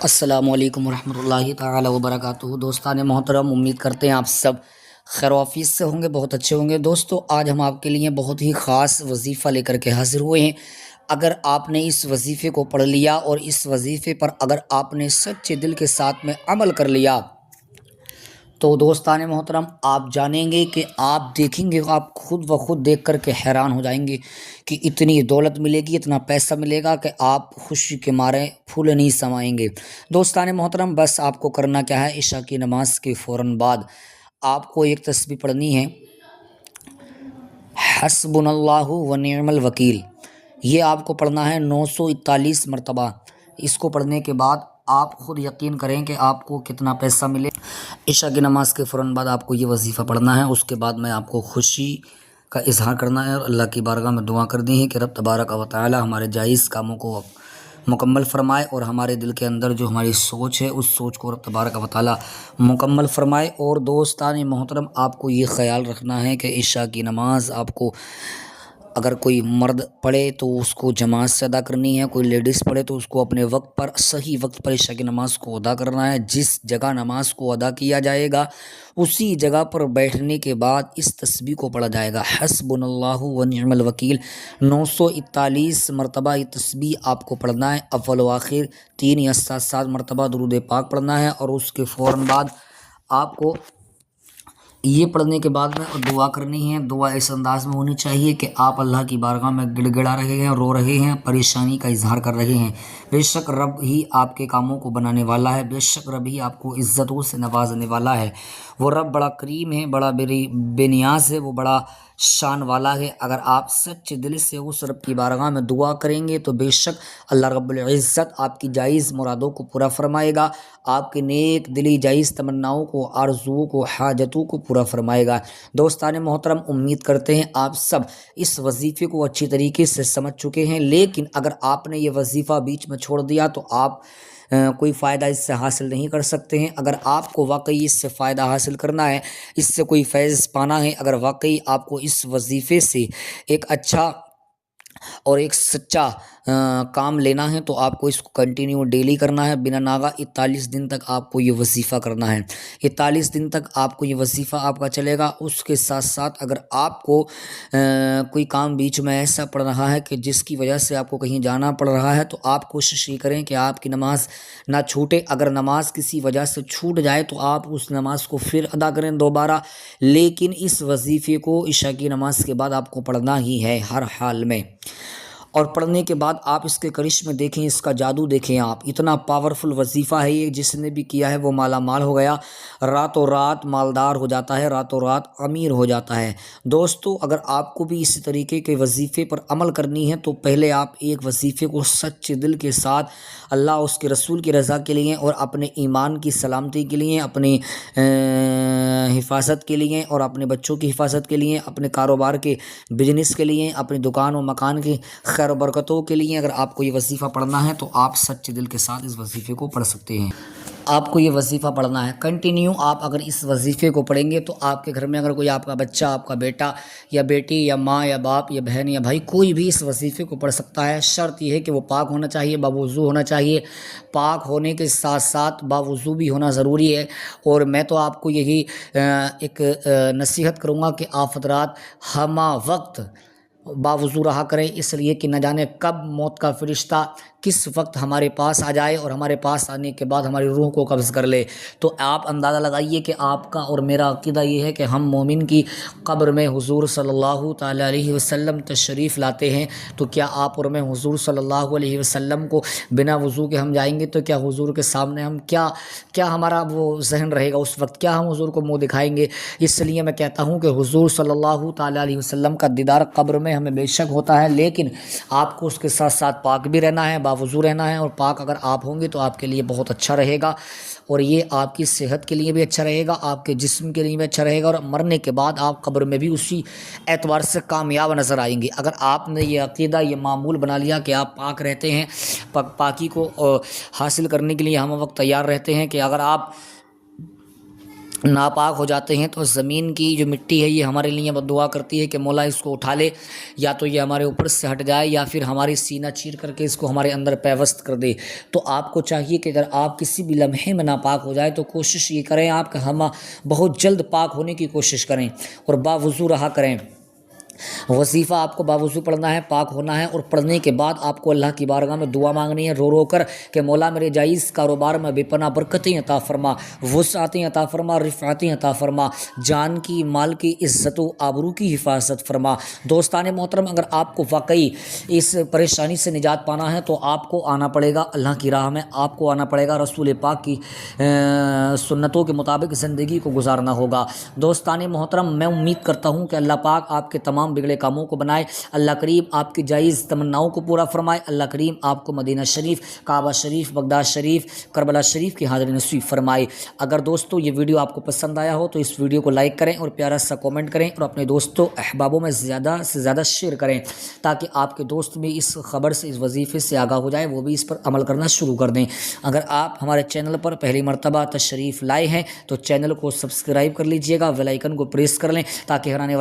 السلام علیکم ورحمۃ اللہ تعالی وبرکاتہ۔ دوستان محترم، امید کرتے ہیں آپ سب خیر و عافیت سے ہوں گے، بہت اچھے ہوں گے۔ دوستو، آج ہم آپ کے لیے بہت ہی خاص وظیفہ لے کر کے حاضر ہوئے ہیں۔ اگر آپ نے اس وظیفے کو پڑھ لیا اور اس وظیفے پر اگر آپ نے سچے دل کے ساتھ میں عمل کر لیا تو دوستان محترم، آپ جانیں گے کہ آپ دیکھیں گے، آپ خود بخود دیکھ کر کے حیران ہو جائیں گے کہ اتنی دولت ملے گی، اتنا پیسہ ملے گا کہ آپ خوشی کے مارے پھول نہیں سمائیں گے۔ دوستان محترم، بس آپ کو کرنا کیا ہے، عشاء کی نماز کے فوراً بعد آپ کو ایک تسبیح پڑھنی ہے، حسبنا اللہ و نعم الوکیل۔ یہ آپ کو پڑھنا ہے 941 مرتبہ۔ اس کو پڑھنے کے بعد آپ خود یقین کریں کہ آپ کو کتنا پیسہ ملے۔ عشاء کی نماز کے فوراً بعد آپ کو یہ وظیفہ پڑھنا ہے۔ اس کے بعد میں آپ کو خوشی کا اظہار کرنا ہے اور اللہ کی بارگاہ میں دعا کرنی ہے کہ رب تبارک و تعالی ہمارے جائز کاموں کو مکمل فرمائے اور ہمارے دل کے اندر جو ہماری سوچ ہے اس سوچ کو رب تبارک و تعالی مکمل فرمائے۔ اور دوستان محترم، آپ کو یہ خیال رکھنا ہے کہ عشاء کی نماز آپ کو اگر کوئی مرد پڑھے تو اس کو جماعت سے ادا کرنی ہے، کوئی لیڈیز پڑھے تو اس کو اپنے وقت پر، صحیح وقت پر عشاء کی نماز کو ادا کرنا ہے۔ جس جگہ نماز کو ادا کیا جائے گا اسی جگہ پر بیٹھنے کے بعد اس تسبیح کو پڑھا جائے گا، حسبنا اللہ و نعم الوکیل۔ 941 مرتبہ یہ تسبیح آپ کو پڑھنا ہے۔ اول و آخر 3 یا 7 مرتبہ درود پاک پڑھنا ہے اور اس کے فوراً بعد آپ کو یہ پڑھنے کے بعد میں دعا کرنی ہے۔ دعا اس انداز میں ہونی چاہیے کہ آپ اللہ کی بارگاہ میں گڑ گڑا رہے ہیں، رو رہے ہیں، پریشانی کا اظہار کر رہے ہیں۔ بے شک رب ہی آپ کے کاموں کو بنانے والا ہے، بے شک رب ہی آپ کو عزتوں سے نوازنے والا ہے۔ وہ رب بڑا کریم ہے، بڑا بے نیاز ہے، وہ بڑا شان والا ہے۔ اگر آپ سچے دل سے اس رب کی بارگاہ میں دعا کریں گے تو بے شک اللہ رب العزت آپ کی جائز مرادوں کو پورا فرمائے گا، آپ کے نیک دلی جائز تمناؤں کو، آرزوؤں کو، حاجتوں کو پورا فرمائے گا۔ دوستان محترم، امید کرتے ہیں آپ سب اس وظیفے کو اچھی طریقے سے سمجھ چکے ہیں، لیکن اگر آپ نے یہ وظیفہ بیچ میں چھوڑ دیا تو آپ کوئی فائدہ اس سے حاصل نہیں کر سکتے ہیں۔ اگر آپ کو واقعی اس سے فائدہ حاصل کرنا ہے، اس سے کوئی فیض پانا ہے، اگر واقعی آپ کو اس وظیفے سے ایک اچھا اور ایک سچا کام لینا ہے تو آپ کو اس کو کنٹینیو ڈیلی کرنا ہے، بنا ناغہ 41 دن تک آپ کو یہ وظیفہ کرنا ہے۔ 41 دن تک آپ کو یہ وظیفہ آپ کا چلے گا۔ اس کے ساتھ ساتھ اگر آپ کو کوئی کام بیچ میں ایسا پڑ رہا ہے کہ جس کی وجہ سے آپ کو کہیں جانا پڑ رہا ہے تو آپ کوشش یہ کریں کہ آپ کی نماز نہ چھوٹے۔ اگر نماز کسی وجہ سے چھوٹ جائے تو آپ اس نماز کو پھر ادا کریں دوبارہ، لیکن اس وظیفے کو عشاء کی نماز کے بعد آپ کو پڑھنا ہی ہے ہر حال میں۔ اور پڑھنے کے بعد آپ اس کے کرشمے دیکھیں، اس کا جادو دیکھیں۔ آپ اتنا پاورفل وظیفہ ہے یہ، جس نے بھی کیا ہے وہ مالا مال ہو گیا، راتوں رات مالدار ہو جاتا ہے، راتوں رات امیر ہو جاتا ہے۔ دوستو، اگر آپ کو بھی اسی طریقے کے وظیفے پر عمل کرنی ہے تو پہلے آپ ایک وظیفے کو سچے دل کے ساتھ اللہ اس کے رسول کی رضا کے لیے اور اپنے ایمان کی سلامتی کے لیے، اپنی حفاظت کے لیے اور اپنے بچوں کی حفاظت کے لیے، اپنے کاروبار کے بزنس کے لیے، اپنی دکان و مکان کی خیر و برکتوں کے لیے اگر آپ کو یہ وظیفہ پڑھنا ہے تو آپ سچے دل کے ساتھ اس وظیفے کو پڑھ سکتے ہیں۔ آپ کو یہ وظیفہ پڑھنا ہے کنٹینیو۔ آپ اگر اس وظیفے کو پڑھیں گے تو آپ کے گھر میں اگر کوئی آپ کا بچہ، آپ کا بیٹا یا بیٹی یا ماں یا باپ یا بہن یا بھائی، کوئی بھی اس وظیفے کو پڑھ سکتا ہے۔ شرط یہ ہے کہ وہ پاک ہونا چاہیے، باوضو ہونا چاہیے۔ پاک ہونے کے ساتھ ساتھ باوضو بھی ہونا ضروری ہے۔ اور میں تو آپ کو یہی ایک نصیحت کروں گا کہ آپ حضرات ہمہ وقت باوضو رہا کریں، اس لیے کہ نہ جانے کب موت کا فرشتہ کس وقت ہمارے پاس آ جائے اور ہمارے پاس آنے کے بعد ہماری روح کو قبض کر لے۔ تو آپ اندازہ لگائیے کہ آپ کا اور میرا عقیدہ یہ ہے کہ ہم مومن کی قبر میں حضور صلی اللہ تعالیٰ علیہ وسلم تشریف لاتے ہیں، تو کیا آپ اور میں حضور صلی اللہ علیہ وسلم کو بنا وضو کے ہم جائیں گے تو کیا حضور کے سامنے ہم کیا ہمارا وہ ذہن رہے گا اس وقت؟ کیا ہم حضور کو منہ دکھائیں گے؟ اس لیے میں کہتا ہوں کہ حضور صلی اللہ تعالیٰ علیہ وسلم کا دیدار قبر میں ہمیں بے شک ہوتا ہے، لیکن آپ کو اس کے ساتھ ساتھ پاک بھی رہنا ہے، باوضو رہنا ہے۔ اور پاک اگر آپ ہوں گے تو آپ کے لیے بہت اچھا رہے گا، اور یہ آپ کی صحت کے لیے بھی اچھا رہے گا، آپ کے جسم کے لیے بھی اچھا رہے گا، اور مرنے کے بعد آپ قبر میں بھی اسی اعتبار سے کامیاب نظر آئیں گے۔ اگر آپ نے یہ عقیدہ، یہ معمول بنا لیا کہ آپ پاک رہتے ہیں، پاکی کو حاصل کرنے کے لیے ہم وقت تیار رہتے ہیں، کہ اگر آپ ناپاک ہو جاتے ہیں تو زمین کی جو مٹی ہے یہ ہمارے لیے بد دعا کرتی ہے کہ مولا اس کو اٹھا لے، یا تو یہ ہمارے اوپر سے ہٹ جائے یا پھر ہماری سینہ چیر کر کے اس کو ہمارے اندر پیوست کر دے۔ تو آپ کو چاہیے کہ اگر آپ کسی بھی لمحے میں ناپاک ہو جائے تو کوشش یہ کریں آپ کہ ہم بہت جلد پاک ہونے کی کوشش کریں اور باوضو رہا کریں۔ وظیفہ آپ کو باوضو پڑھنا ہے، پاک ہونا ہے، اور پڑھنے کے بعد آپ کو اللہ کی بارگاہ میں دعا مانگنی ہے رو رو کر کہ مولا میرے جائز کاروبار میں بے پناہ برکتیں عطا فرما، وسعتیں عطا فرما، رفعتیں عطا فرما، جان کی، مال کی، عزت و آبرو کی حفاظت فرما۔ دوستان محترم، اگر آپ کو واقعی اس پریشانی سے نجات پانا ہے تو آپ کو آنا پڑے گا اللہ کی راہ میں، آپ کو آنا پڑے گا رسول پاک کی سنتوں کے مطابق زندگی کو گزارنا ہوگا۔ دوستان محترم، میں امید کرتا ہوں کہ اللہ پاک آپ کے تمام بگڑے کاموں کو بنائے، اللہ کریم آپ کی جائز تمناؤں کو پورا فرمائے، اللہ کریم آپ کو مدینہ شریف، کعبہ شریف، بغداد شریف، کربلا شریف کی حاضری نصیب فرمائے۔ اگر دوستو یہ ویڈیو آپ کو پسند آیا ہو تو اس ویڈیو کو لائک کریں اور پیارا سا کومنٹ کریں اور اپنے دوستوں احبابوں میں زیادہ سے زیادہ شیئر کریں تاکہ آپ کے دوست بھی اس خبر سے، اس وظیفے سے آگاہ ہو جائے، وہ بھی اس پر عمل کرنا شروع کر دیں۔ اگر آپ ہمارے چینل پر پہلی مرتبہ تشریف لائے ہیں تو چینل کو سبسکرائب کر لیجئے گا، بیل آئیکن کو پریس کر لیں تاکہ ہر آنے